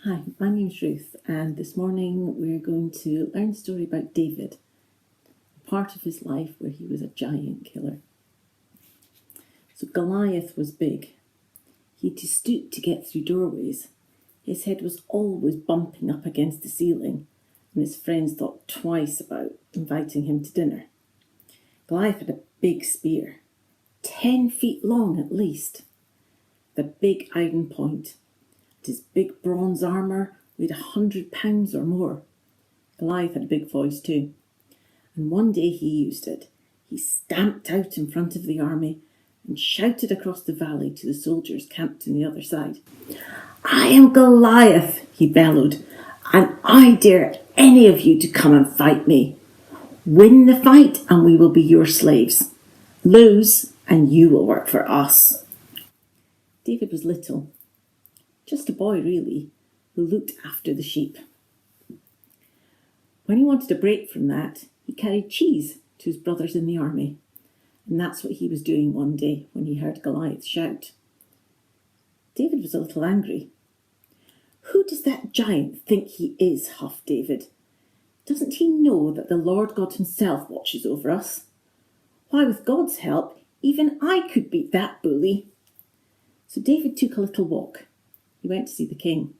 Hi, my name's Ruth, and this morning we're going to learn a story about David, part of his life where he was a giant killer. So Goliath was big. He had to stoop to get through doorways. His head was always bumping up against the ceiling, and his friends thought twice about inviting him to dinner. Goliath had a big spear, 10 feet long at least, the big iron point. His big bronze armour weighed 100 pounds or more. Goliath had a big voice too, and one day he used it. He stamped out in front of the army and shouted across the valley to the soldiers camped on the other side. "I am Goliath," he bellowed, "and I dare any of you to come and fight me. Win the fight and we will be your slaves. Lose and you will work for us." David was little, just a boy really, who looked after the sheep. When he wanted a break from that, he carried cheese to his brothers in the army. And that's what he was doing one day when he heard Goliath shout. David was a little angry. "Who does that giant think he is?" huffed David. "Doesn't he know that the Lord God himself watches over us? Why, with God's help, even I could beat that bully." So David took a little walk. He went to see the king.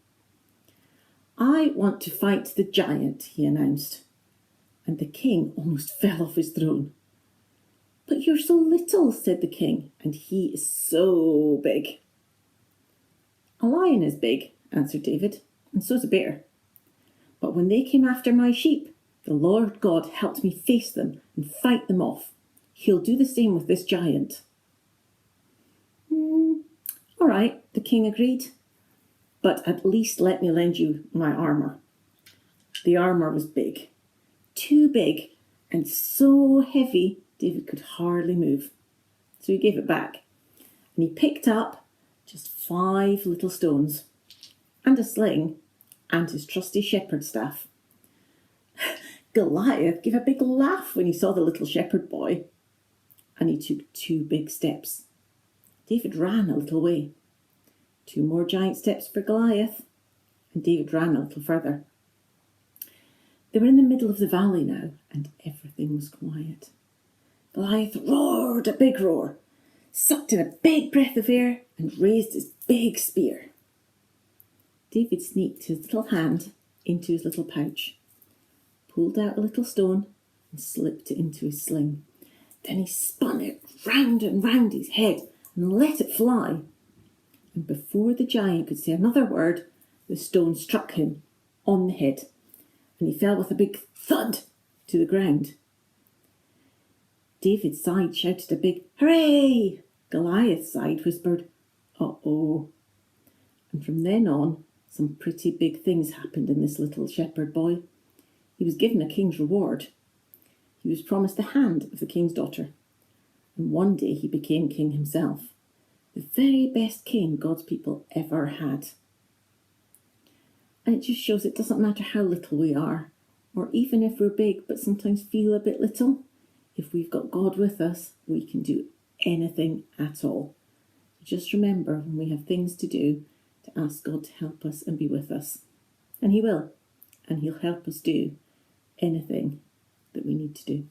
"I want to fight the giant," he announced. And the king almost fell off his throne. "But you're so little," said the king, "and he is so big." "A lion is big," answered David, "and so's a bear. But when they came after my sheep, the Lord God helped me face them and fight them off. He'll do the same with this giant." "All right," the king agreed. "But at least let me lend you my armour." The armour was big, too big, and so heavy David could hardly move. So he gave it back, and he picked up just 5 little stones, and a sling, and his trusty shepherd staff. Goliath gave a big laugh when he saw the little shepherd boy, and he took 2 big steps. David ran a little way. 2 more giant steps for Goliath, and David ran a little further. They were in the middle of the valley now, and everything was quiet. Goliath roared a big roar, sucked in a big breath of air, and raised his big spear. David sneaked his little hand into his little pouch, pulled out a little stone, and slipped it into his sling. Then he spun it round and round his head and let it fly. And before the giant could say another word, the stone struck him on the head, and he fell with a big thud to the ground. David's side shouted a big hooray. Goliath's side whispered, "Uh-oh." And from then on, some pretty big things happened in this little shepherd boy. He was given a king's reward. He was promised the hand of the king's daughter, and one day he became king himself. The very best king God's people ever had. And it just shows it doesn't matter how little we are, or even if we're big but sometimes feel a bit little. If we've got God with us, we can do anything at all. Just remember when we have things to do to ask God to help us and be with us. And he will. And he'll help us do anything that we need to do.